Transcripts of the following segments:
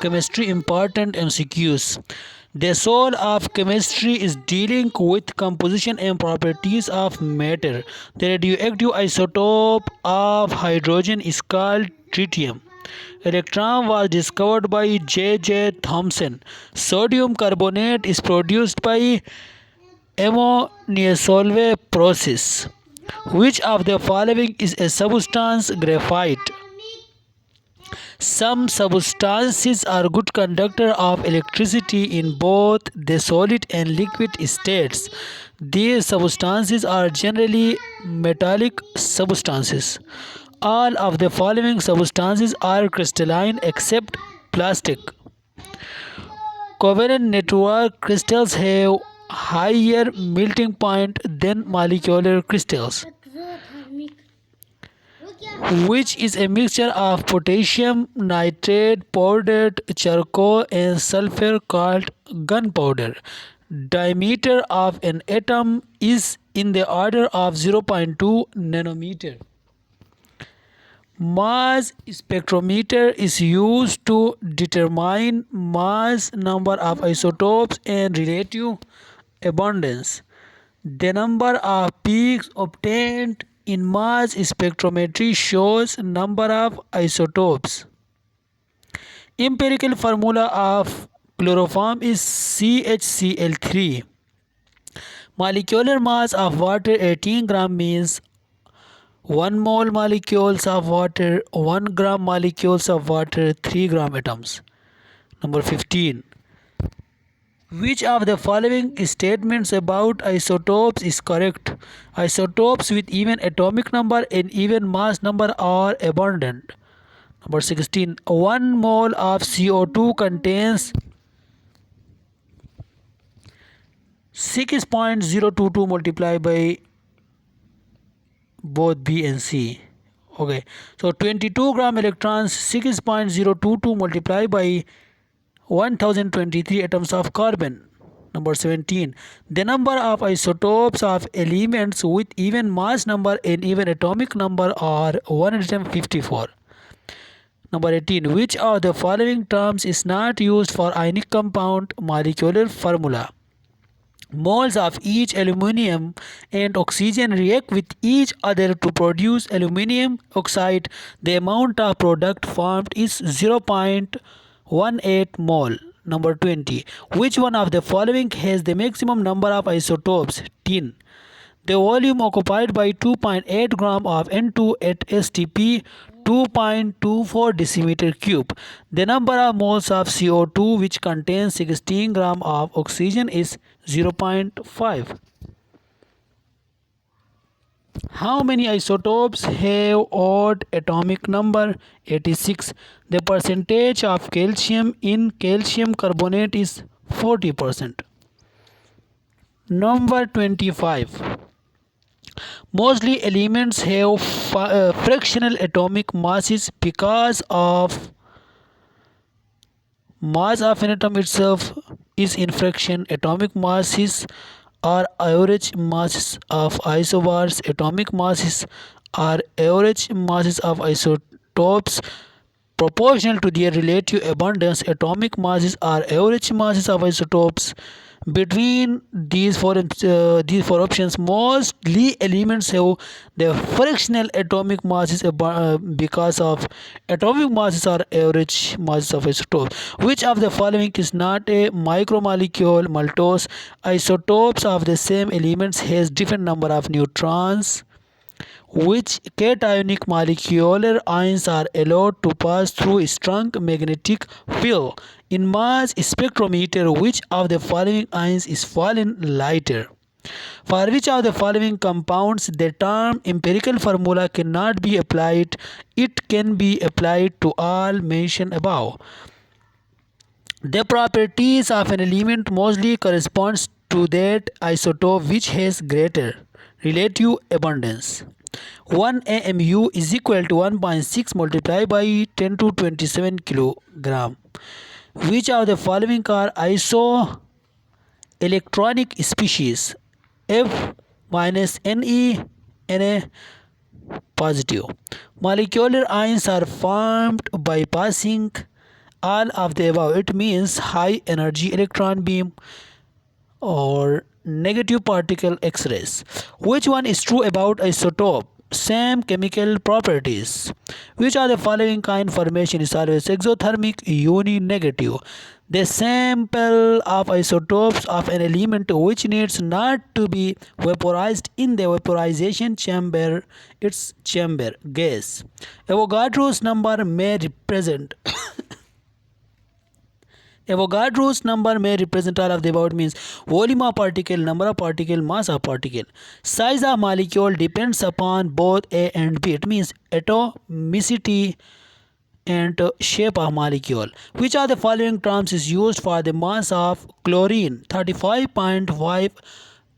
Chemistry important MCQs. The soul of chemistry is dealing with composition and properties of matter. The radioactive isotope of hydrogen is called tritium. Electron was discovered by J. Thomson. Sodium carbonate is produced by Ammoniasolve process. Which of the following is a substance? Graphite. Some substances are good conductor of electricity in both the solid and liquid states. These substances are generally metallic substances. All of the following substances are crystalline except plastic. Covalent network crystals have higher melting point than molecular crystals, which is a mixture of potassium nitrate, powdered charcoal, and sulfur called gunpowder. Diameter of an atom is in the order of 0.2 nanometer. Mass spectrometer is used to determine mass, number of isotopes, and relative abundance. The number of peaks obtained in mass spectrometry shows number of isotopes. Empirical formula of chloroform is CHCl3. Molecular mass of water 18 gram means 1 mole molecules of water, 1 gram molecules of water, 3 gram atoms. Number 15. Which of the following statements about isotopes is correct? Isotopes with even atomic number and even mass number are abundant. Number 16. 1 mole of CO2 contains 6.022 multiplied by both B and C. Okay, so 22 gram electrons, 6.022 multiplied by 1023 atoms of carbon. Number 17. The number of isotopes of elements with even mass number and even atomic number are 154. Number 18. Which of the following terms is not used for ionic compound molecular formula? Moles of each aluminum and oxygen react with each other to produce aluminum oxide. The amount of product formed is 0.18 mole. Number 20. Which one of the following has the maximum number of isotopes? Tin. The volume occupied by 2.8 gram of N2 at STP 2.24 decimeter cube. The number of moles of CO2 which contains 16 gram of oxygen is 0.5. How many isotopes have odd atomic number? 86. The percentage of calcium in calcium carbonate is 40%. Number 25. Mostly elements have fractional atomic masses because of mass of an atom itself is in fraction. Atomic masses are average masses of isobars. Atomic masses are average masses of isotopes proportional to their relative abundance. Atomic masses are average masses of isotopes. Between these four options, mostly elements have the fractional atomic masses because of atomic masses are average masses of isotopes. Which of the following is not a micromolecule? Maltose. Isotopes of the same elements has different number of neutrons. Which cationic molecular ions are allowed to pass through a strong magnetic field? In mass spectrometer, which of the following ions is fallen lighter? For which of the following compounds the term empirical formula cannot be applied? It can be applied to all mentioned above. The properties of an element mostly corresponds to that isotope which has greater relative abundance. 1 AMU is equal to 1.6 multiplied by 10 to 27 kilogram. Which of the following are isoelectronic species? F minus Ne Na positive. Molecular ions are formed by passing all of the above. It means high energy electron beam or negative particle X-rays. Which one is true about isotope? Same chemical properties. Which are the following kind formation is always exothermic, uni-negative? The sample of isotopes of an element which needs not to be vaporized in the vaporization chamber, its chamber gas. Avogadro's number may represent Avogadro's number may represent all of the above. Means volume of particle, number of particle, mass of particle. Size of molecule depends upon both A and B. It means atomicity and shape of molecule. Which of the following terms is used for the mass of chlorine? 35.5.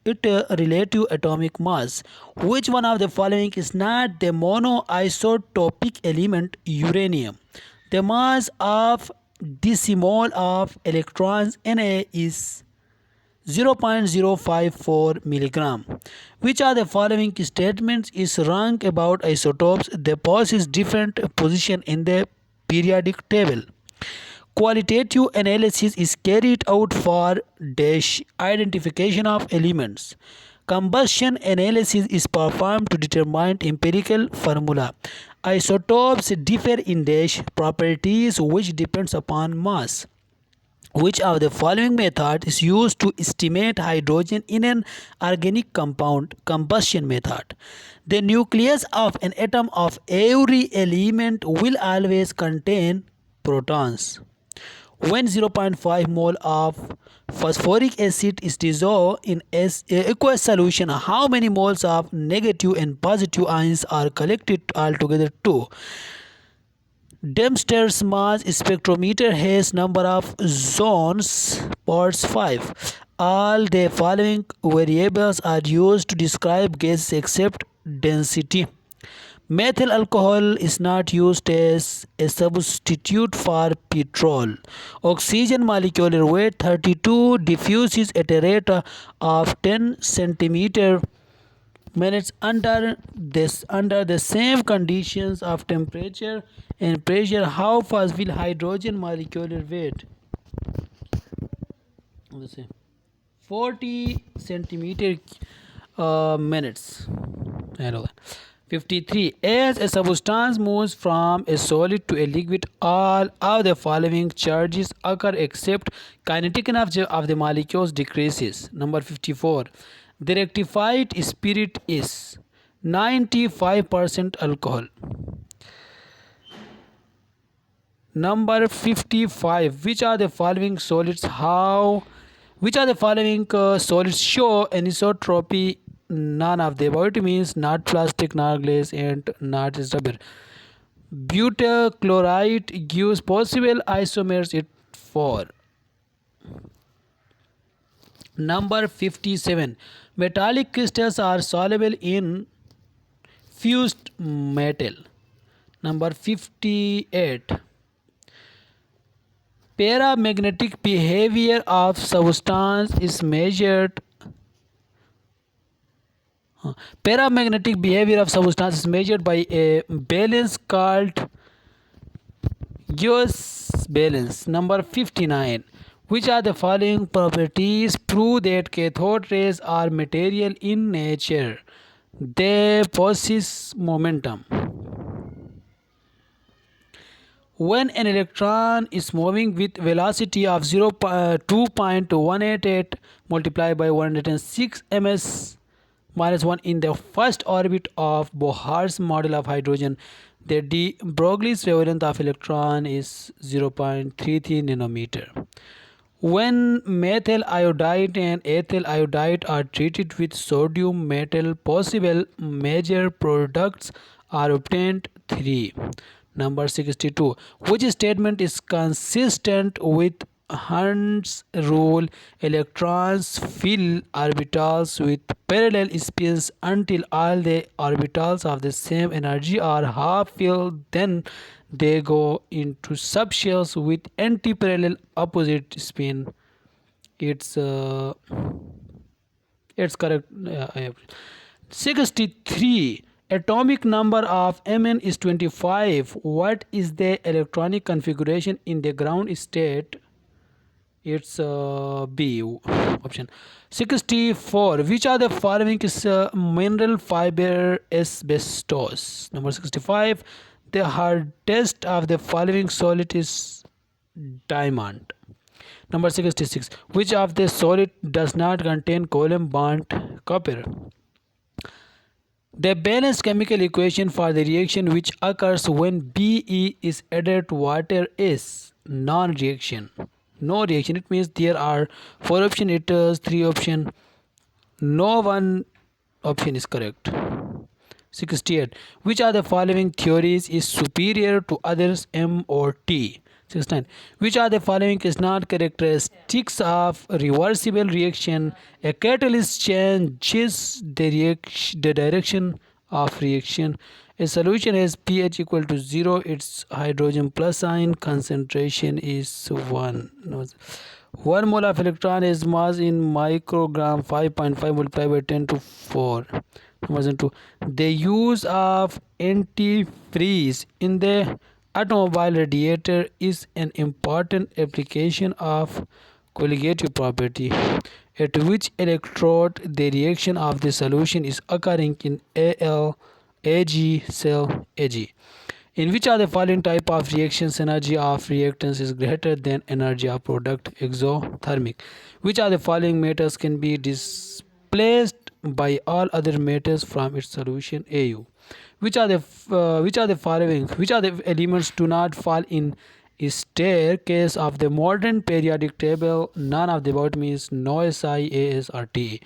It relative atomic mass. Which one of the following is not the monoisotopic element uranium? The mass of decimole of electrons Na is 0.054 milligram. Which of the following statements is wrong about isotopes? They possess different position in the periodic table. Qualitative analysis is carried out for dash identification of elements. Combustion analysis is performed to determine empirical formula. Isotopes differ in dash properties which depends upon mass. Which of the following method is used to estimate hydrogen in an organic compound? Combustion method. The nucleus of an atom of every element will always contain protons. When 0.5 mole of phosphoric acid is dissolved in aqueous solution, how many moles of negative and positive ions are collected altogether? 2. Dempster's mass spectrometer has number of zones, parts 5. All the following variables are used to describe gases except density. Methyl alcohol is not used as a substitute for petrol. Oxygen molecular weight 32 diffuses at a rate of 10 centimeter minutes under the same conditions of temperature and pressure. How fast will hydrogen molecular weight? Let's say 40 centimeter minutes. I know that. 53. As a substance moves from a solid to a liquid, all of the following charges occur except kinetic energy of the molecules decreases. Number 54. The rectified spirit is 95% alcohol. Number 55. Which are the following solids? Which are the following solids show anisotropy? None of the above. It means not plastic, not glass, and not rubber. Butyl chloride gives possible isomers it 4. Number 57. Metallic crystals are soluble in fused metal. Number 58. Paramagnetic behavior of substance is measured. Paramagnetic behavior of substance is measured by a balance called Gauss balance. Number 59. Which are the following properties prove that cathode rays are material in nature? They possess momentum. When an electron is moving with velocity of 2.188 multiplied by 106 ms minus 1 in the first orbit of Bohr's model of hydrogen, the de Broglie's wavelength of electron is 0.33 nanometer. When methyl iodide and ethyl iodide are treated with sodium metal, possible major products are obtained. 3. Number 62. Which statement is consistent with Hund's rule? Electrons fill orbitals with parallel spins until all the orbitals of the same energy are half filled. Then they go into subshells with antiparallel opposite spin. It's it's correct. 63. Atomic number of Mn is 25. What is the electronic configuration in the ground state? It's B option. 64. Which are the following is mineral fiber asbestos? Number 65. The hardest of the following solid is diamond. Number 66. Which of the solid does not contain covalent bond copper? The balanced chemical equation for the reaction which occurs when Be is added to water is non-reaction. No reaction. It means there are 4 options. It is 3 option. No one option is correct. 68. Which are the following theories is superior to others, M or T? 69. Which are the following is not characteristics of reversible reaction? A catalyst changes the direction of reaction. A solution has pH equal to 0. Its hydrogen plus sign concentration is 1. No. 1 mole of electron is mass in microgram 5.5 multiplied by 10 to 4. Number 2. The use of antifreeze in the automobile radiator is an important application of colligative property, at which electrode the reaction of the solution is occurring in Ag cell Ag. In which of the following type of reactions energy of reactants is greater than energy of product? Exothermic. Which of the following metals can be displaced by all other metals from its solution? Au. Which are the following? Which are the elements do not fall in staircase of the modern periodic table? None of the above means no Si, As or Te.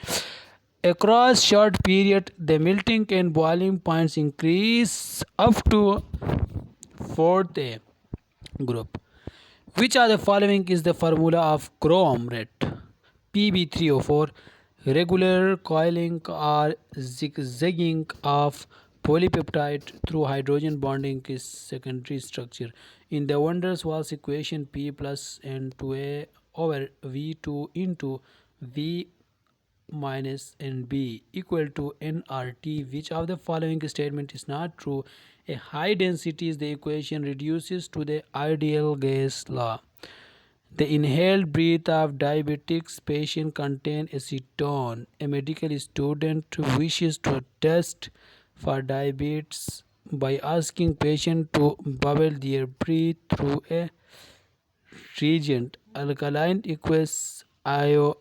Across short period, the melting and boiling points increase up to fourth group. Which are the following is the formula of chrome red? Pb3O4. Regular coiling or zigzagging of polypeptide through hydrogen bonding is secondary structure. In the Wonders Walls equation, P plus N2A over V2 into V minus NB equal to nRT. Which of the following statement is not true? A high density is the equation reduces to the ideal gas law. The inhaled breath of diabetic patient contain acetone. A medical student wishes to test for diabetes by asking patient to bubble their breath through a reagent. Alkaline equals iodine.